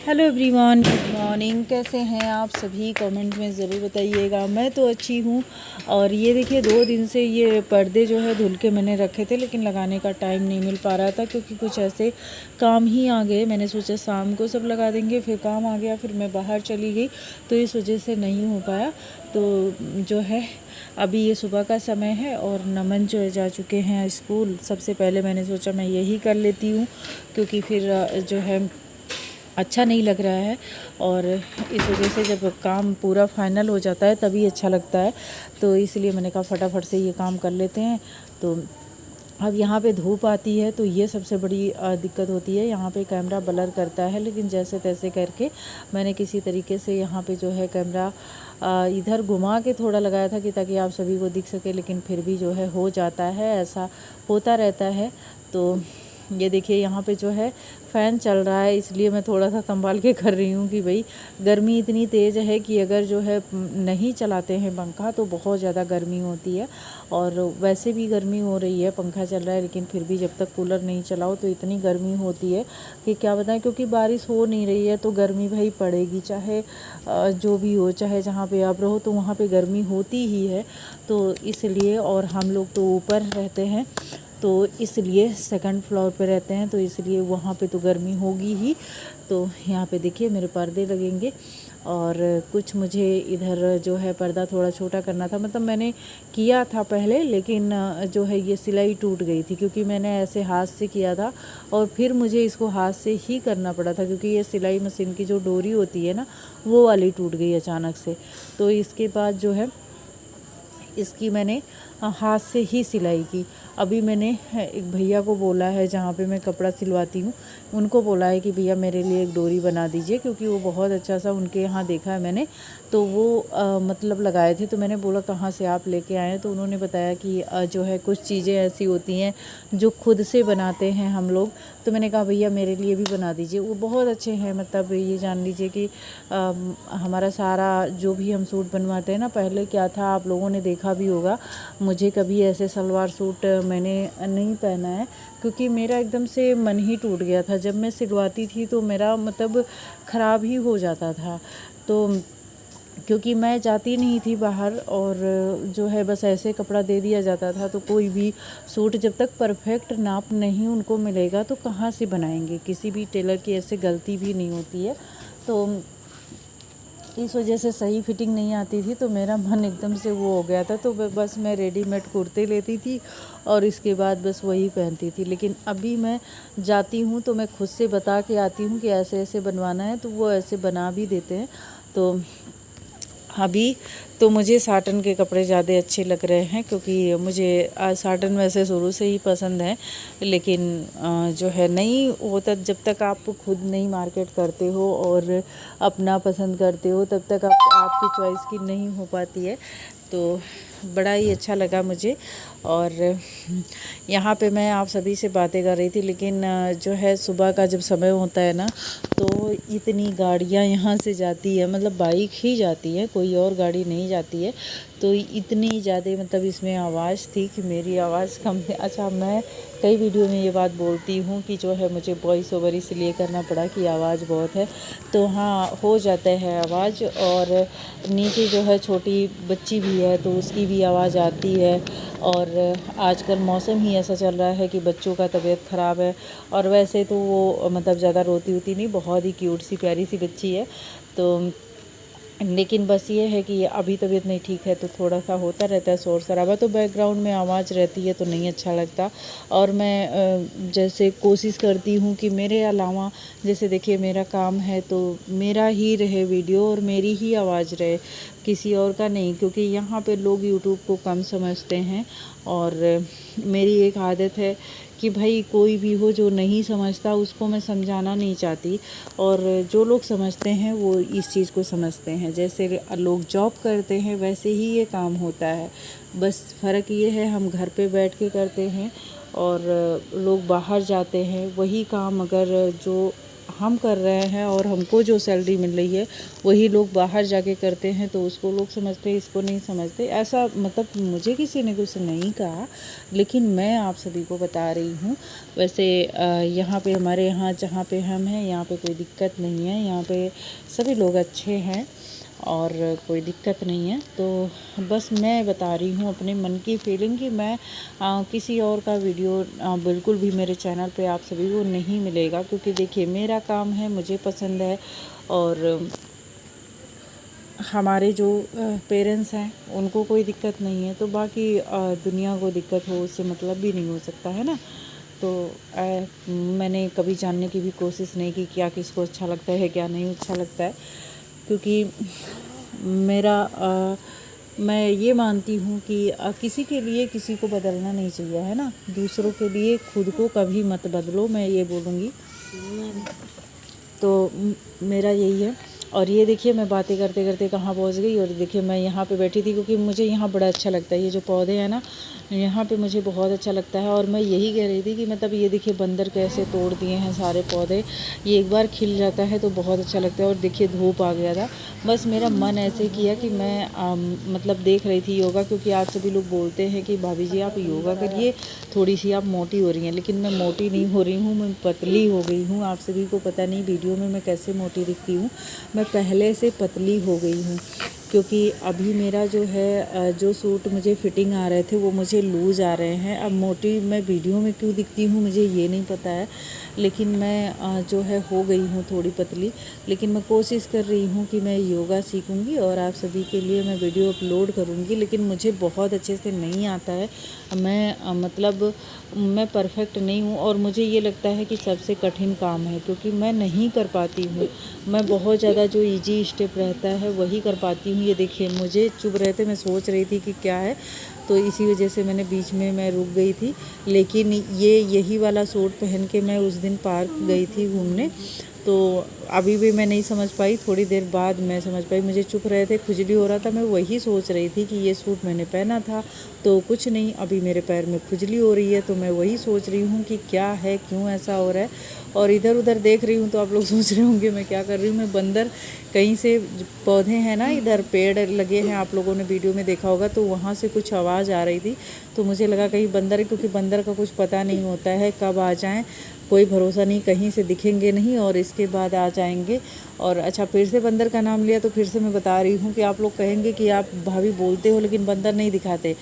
Hello everyone, good morning. कैसे हैं आप सभी? कमेंट में ज़रूर बताइएगा। मैं तो अच्छी हूँ। और ये देखिए 2 दिन से ये पर्दे जो है धुल के मैंने रखे थे, लेकिन लगाने का टाइम नहीं मिल पा रहा था क्योंकि कुछ ऐसे काम ही आ गए। मैंने सोचा शाम को सब लगा देंगे, फिर काम आ गया, फिर मैं बाहर चली गई, तो इस वजह से नहीं हो पाया। तो जो है अभी ये सुबह का समय है और नमन जो है जा चुके हैं स्कूल। सबसे पहले मैंने सोचा मैं यही कर लेती हूँ क्योंकि फिर जो है अच्छा नहीं लग रहा है, और इस वजह से जब काम पूरा फाइनल हो जाता है तभी अच्छा लगता है। तो इसलिए मैंने कहा फटाफट से ये काम कर लेते हैं। तो अब यहाँ पे धूप आती है तो ये सबसे बड़ी दिक्कत होती है। यहाँ पे कैमरा ब्लर करता है, लेकिन जैसे तैसे करके मैंने किसी तरीके से यहाँ पे जो है कैमरा इधर घुमा के थोड़ा लगाया था कि ताकि आप सभी को दिख सके, लेकिन फिर भी जो है हो जाता है, ऐसा होता रहता है। तो ये देखिए यहाँ पे जो है फ़ैन चल रहा है, इसलिए मैं थोड़ा सा संभाल के कर रही हूँ कि भाई गर्मी इतनी तेज़ है कि अगर जो है नहीं चलाते हैं पंखा तो बहुत ज़्यादा गर्मी होती है। और वैसे भी गर्मी हो रही है, पंखा चल रहा है, लेकिन फिर भी जब तक कूलर नहीं चलाओ तो इतनी गर्मी होती है कि क्या बताएं। क्योंकि बारिश हो नहीं रही है तो गर्मी भाई पड़ेगी, चाहे जो भी हो, चाहे जहाँ पे आप रहो तो वहाँ पे गर्मी होती ही है। तो इसलिए, और हम लोग तो ऊपर रहते हैं तो इसलिए सेकंड फ्लोर पे रहते हैं, तो इसलिए वहाँ पे तो गर्मी होगी ही। तो यहाँ पे देखिए मेरे पर्दे लगेंगे, और कुछ मुझे इधर जो है पर्दा थोड़ा छोटा करना था। मतलब मैंने किया था पहले, लेकिन जो है ये सिलाई टूट गई थी क्योंकि मैंने ऐसे हाथ से किया था, और फिर मुझे इसको हाथ से ही करना पड़ा था क्योंकि ये सिलाई मशीन की जो डोरी होती है ना, वो वाली टूट गई अचानक से। तो इसके बाद जो है इसकी मैंने हाथ से ही सिलाई की। अभी मैंने एक भैया को बोला है जहाँ पे मैं कपड़ा सिलवाती हूँ, उनको बोला है कि भैया मेरे लिए एक डोरी बना दीजिए, क्योंकि वो बहुत अच्छा सा उनके यहाँ देखा है मैंने, तो वो मतलब लगाए थे। तो मैंने बोला कहाँ से आप लेके आए हैं, तो उन्होंने बताया कि जो है कुछ चीज़ें ऐसी होती हैं जो खुद से बनाते हैं हम लोग। तो मैंने कहा भैया मेरे लिए भी बना दीजिए। वो बहुत अच्छे हैं, मतलब ये जान लीजिए कि हमारा सारा जो भी हम सूट बनवाते हैं ना, पहले क्या था आप लोगों ने देखा भी होगा, मुझे कभी ऐसे सलवार सूट मैंने नहीं पहना है क्योंकि मेरा एकदम से मन ही टूट गया था। जब मैं सिलवाती थी तो मेरा मतलब ख़राब ही हो जाता था। तो क्योंकि मैं जाती नहीं थी बाहर, और जो है बस ऐसे कपड़ा दे दिया जाता था, तो कोई भी सूट जब तक परफेक्ट नाप नहीं उनको मिलेगा तो कहाँ से बनाएंगे। किसी भी टेलर की ऐसे गलती भी नहीं होती है, तो इस वजह से सही फिटिंग नहीं आती थी। तो मेरा मन एकदम से वो हो गया था, तो बस मैं रेडीमेड कुर्ते लेती थी और इसके बाद बस वही पहनती थी। लेकिन अभी मैं जाती हूँ तो मैं खुद से बता के आती हूँ कि ऐसे ऐसे बनवाना है, तो वो ऐसे बना भी देते हैं। तो अभी तो मुझे साटन के कपड़े ज़्यादा अच्छे लग रहे हैं, क्योंकि मुझे साटन वैसे शुरू से ही पसंद है, लेकिन जो है नहीं होता। जब तक आप खुद नहीं मार्केट करते हो और अपना पसंद करते हो तब तक आपकी चॉइस की नहीं हो पाती है। तो बड़ा ही अच्छा लगा मुझे। और यहाँ पे मैं आप सभी से बातें कर रही थी, लेकिन जो है सुबह का जब समय होता है ना, तो इतनी गाड़ियाँ यहाँ से जाती है, मतलब बाइक ही जाती है, कोई और गाड़ी नहीं जाती है। तो इतनी ज़्यादा मतलब इसमें आवाज़ थी कि मेरी आवाज़ कम थी। अच्छा, मैं कई वीडियो में ये बात बोलती हूँ कि जो है मुझे वॉइस ओवर इसलिए करना पड़ा कि आवाज़ बहुत है। तो हाँ, हो जाता है आवाज़, और नीचे जो है छोटी बच्ची भी है तो उसकी भी आवाज़ आती है। और आजकल मौसम ही ऐसा चल रहा है कि बच्चों का तबीयत ख़राब है, और वैसे तो वो मतलब ज़्यादा रोती होती नहीं, बहुत ही क्यूट सी प्यारी सी बच्ची है। तो लेकिन बस ये है कि अभी तबीयत नहीं ठीक है तो थोड़ा सा होता रहता है शोर शराबा, तो बैकग्राउंड में आवाज़ रहती है तो नहीं अच्छा लगता। और मैं जैसे कोशिश करती हूँ कि मेरे अलावा, जैसे देखिए मेरा काम है तो मेरा ही रहे वीडियो और मेरी ही आवाज़ रहे, किसी और का नहीं, क्योंकि यहाँ पे लोग यूट्यूब को कम समझते हैं। और मेरी एक आदत है कि भाई कोई भी हो जो नहीं समझता उसको मैं समझाना नहीं चाहती, और जो लोग समझते हैं वो इस चीज़ को समझते हैं। जैसे लोग जॉब करते हैं वैसे ही ये काम होता है, बस फ़र्क ये है हम घर पे बैठ के करते हैं और लोग बाहर जाते हैं। वही काम अगर जो हम कर रहे हैं और हमको जो सैलरी मिल रही है वही लोग बाहर जाके करते हैं, तो उसको लोग समझते हैं, इसको नहीं समझते। ऐसा मतलब मुझे किसी ने कुछ नहीं कहा, लेकिन मैं आप सभी को बता रही हूँ। वैसे यहाँ पे हमारे यहाँ जहाँ पे हम हैं यहाँ पे कोई दिक्कत नहीं है, यहाँ पे सभी लोग अच्छे हैं और कोई दिक्कत नहीं है। तो बस मैं बता रही हूँ अपने मन की फीलिंग कि मैं किसी और का वीडियो बिल्कुल भी मेरे चैनल पे आप सभी को नहीं मिलेगा, क्योंकि देखिए मेरा काम है, मुझे पसंद है और हमारे जो पेरेंट्स हैं उनको कोई दिक्कत नहीं है, तो बाकी दुनिया को दिक्कत हो उससे मतलब भी नहीं हो सकता है ना। तो मैंने कभी जानने की भी कोशिश नहीं की क्या किसको अच्छा लगता है क्या नहीं अच्छा लगता है, क्योंकि मेरा मैं ये मानती हूँ कि किसी के लिए किसी को बदलना नहीं चाहिए, है ना। दूसरों के लिए खुद को कभी मत बदलो, मैं ये बोलूँगी। तो मेरा यही है। और ये देखिए मैं बातें करते करते कहाँ पहुँच गई, और देखिए मैं यहाँ पे बैठी थी क्योंकि मुझे यहाँ बड़ा अच्छा लगता है, ये जो पौधे हैं ना यहाँ पे मुझे बहुत अच्छा लगता है। और मैं यही कह रही थी कि मतलब ये देखिए बंदर कैसे तोड़ दिए हैं सारे पौधे, ये एक बार खिल जाता है तो बहुत अच्छा लगता है। और देखिए धूप आ गया था, बस मेरा मन ऐसे किया कि मैं मतलब देख रही थी योगा, क्योंकि आप सभी लोग बोलते हैं कि भाभी जी आप योगा करिए, थोड़ी सी आप मोटी हो रही हैं, लेकिन मैं मोटी नहीं हो रही हूँ, मैं पतली हो गई हूँ। आप सभी को पता नहीं वीडियो में मैं कैसे मोटी दिखती हूँ, मैं पहले से पतली हो गई हूँ। क्योंकि अभी मेरा जो है जो सूट मुझे फिटिंग आ रहे थे वो मुझे लूज़ आ रहे हैं। अब मोटी मैं वीडियो में क्यों दिखती हूँ मुझे ये नहीं पता है, लेकिन मैं जो है हो गई हूँ थोड़ी पतली। लेकिन मैं कोशिश कर रही हूँ कि मैं योगा सीखूँगी और आप सभी के लिए मैं वीडियो अपलोड करूँगी, लेकिन मुझे बहुत अच्छे से नहीं आता है। मैं मतलब मैं परफेक्ट नहीं हूँ, और मुझे ये लगता है कि सबसे कठिन काम है, क्योंकि मैं नहीं कर पाती हूँ। मैं बहुत ज़्यादा जो इजी स्टेप रहता है वही कर पाती हूँ। ये देखिए मुझे चुप रहे थे, मैं सोच रही थी कि क्या है, तो इसी वजह से मैंने बीच में मैं रुक गई थी। लेकिन ये यही वाला सूट पहन के मैं उस दिन पार्क गई थी घूमने, तो अभी भी मैं नहीं समझ पाई, थोड़ी देर बाद मैं समझ पाई। मुझे चुप रहे थे, खुजली हो रहा था, मैं वही सोच रही थी कि ये सूट मैंने पहना था तो कुछ नहीं, अभी मेरे पैर में खुजली हो रही है, तो मैं वही सोच रही हूँ कि क्या है, क्यों ऐसा हो रहा है। और इधर उधर देख रही हूँ तो आप लोग सोच रहे होंगे मैं क्या कर रही हूँ। मैं बंदर कहीं से पौधे हैं ना, इधर पेड़ लगे हैं, आप लोगों ने वीडियो में देखा होगा, तो वहाँ से कुछ आवाज़ आ रही थी, तो मुझे लगा कहीं बंदर है, क्योंकि बंदर का कुछ पता नहीं होता है कब आ जाएं, कोई भरोसा नहीं, कहीं से दिखेंगे नहीं और इसके बाद आ जाएंगे। और अच्छा फिर से बंदर का नाम लिया तो फिर से मैं बता रही हूँ कि आप लोग कहेंगे कि आप भाभी बोलते हो लेकिन बंदर नहीं दिखाते,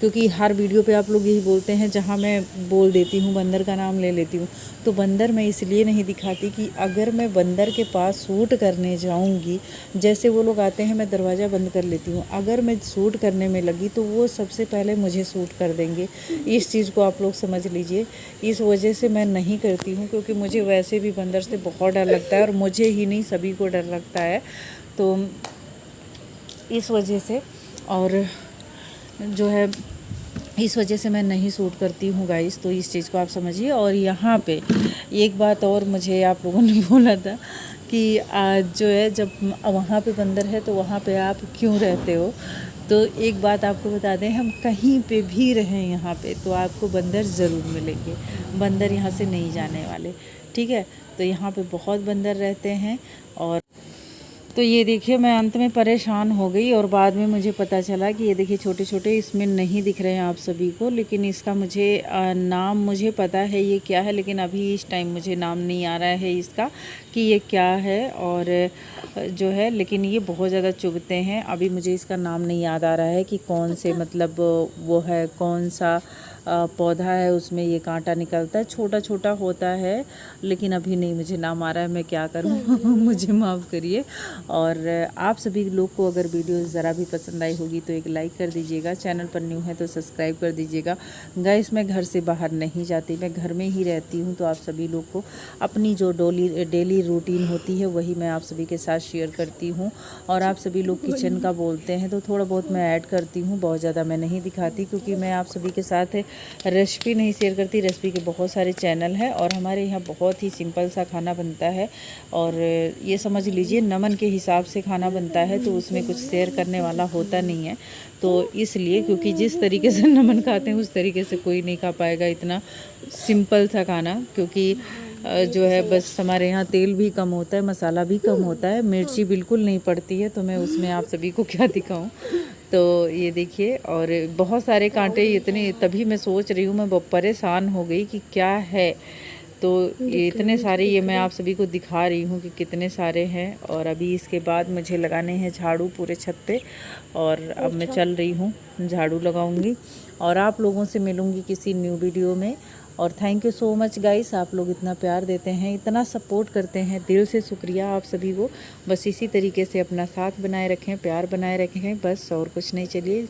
क्योंकि हर वीडियो पे आप लोग यही बोलते हैं, जहाँ मैं बोल देती हूँ बंदर का नाम ले लेती हूँ। तो बंदर मैं इसलिए नहीं दिखाती कि अगर मैं बंदर के पास सूट करने जाऊँगी, जैसे वो लोग आते हैं मैं दरवाज़ा बंद कर लेती हूँ, अगर मैं सूट करने में लगी तो वो सबसे पहले मुझे सूट कर देंगे। इस चीज़ को आप लोग समझ लीजिए। इस वजह से मैं नहीं करती हूँ, क्योंकि मुझे वैसे भी बंदर से बहुत डर लगता है, और मुझे ही नहीं सभी को डर लगता है, तो इस वजह से और जो है इस वजह से मैं नहीं सूट करती हूँ गाइस, तो इस चीज़ को आप समझिए। और यहाँ पे एक बात और मुझे आप लोगों ने बोला था कि जो है जब वहाँ पे बंदर है तो वहाँ पे आप क्यों रहते हो, तो एक बात आपको बता दें, हम कहीं पे भी रहें यहाँ पे तो आपको बंदर ज़रूर मिलेंगे, बंदर यहाँ से नहीं जाने वाले, ठीक है। तो यहाँ पे बहुत बंदर रहते हैं। और तो ये देखिए मैं अंत में परेशान हो गई, और बाद में मुझे पता चला कि ये देखिए छोटे छोटे इसमें नहीं दिख रहे हैं आप सभी को, लेकिन इसका मुझे नाम मुझे पता है ये क्या है, लेकिन अभी इस टाइम मुझे नाम नहीं आ रहा है इसका कि ये क्या है और जो है, लेकिन ये बहुत ज़्यादा चुभते हैं। अभी मुझे इसका नाम नहीं याद आ रहा है कि कौन से मतलब वो है, कौन सा पौधा है उसमें ये कांटा निकलता है, छोटा छोटा होता है, लेकिन अभी नहीं मुझे नाम आ रहा है, मैं क्या करूँ मुझे माफ़ करिए। और आप सभी लोग को अगर वीडियो ज़रा भी पसंद आई होगी तो एक लाइक कर दीजिएगा, चैनल पर न्यू है तो सब्सक्राइब कर दीजिएगा। गाइस मैं घर से बाहर नहीं जाती, मैं घर में ही रहती हूँ, तो आप सभी लोग को अपनी जो डेली रूटीन होती है वही मैं आप सभी के साथ शेयर करती हूँ। और आप सभी लोग किचन का बोलते हैं तो थोड़ा बहुत मैं ऐड करती हूँ, बहुत ज़्यादा मैं नहीं दिखाती, क्योंकि मैं आप सभी के साथ रेसिपी नहीं शेयर करती। रेसिपी के बहुत सारे चैनल हैं और हमारे यहाँ बहुत ही सिंपल सा खाना बनता है, और ये समझ लीजिए नमन के हिसाब से खाना बनता है, तो उसमें कुछ शेयर करने वाला होता नहीं है। तो इसलिए क्योंकि जिस तरीके से नमन खाते हैं उस तरीके से कोई नहीं खा पाएगा इतना सिंपल सा खाना, क्योंकि जो है बस हमारे यहाँ तेल भी कम होता है, मसाला भी कम होता है, मिर्ची बिल्कुल नहीं पड़ती है, तो मैं उसमें आप सभी को क्या दिखाऊं। तो ये देखिए, और बहुत सारे कांटे इतने, तभी मैं सोच रही हूँ, मैं बहुत परेशान हो गई कि क्या है। तो ये इतने सारे, ये मैं आप सभी को दिखा रही हूँ कि कितने सारे हैं। और अभी इसके बाद मुझे लगाने हैं झाड़ू पूरे छत पे, और अब मैं चल रही हूँ, झाड़ू लगाऊंगी और आप लोगों से मिलूंगी किसी न्यू वीडियो में। और thank you so much guys, आप लोग इतना प्यार देते हैं, इतना सपोर्ट करते हैं, दिल से शुक्रिया आप सभी को। बस इसी तरीके से अपना साथ बनाए रखें, प्यार बनाए रखें, बस और कुछ नहीं। चलिए।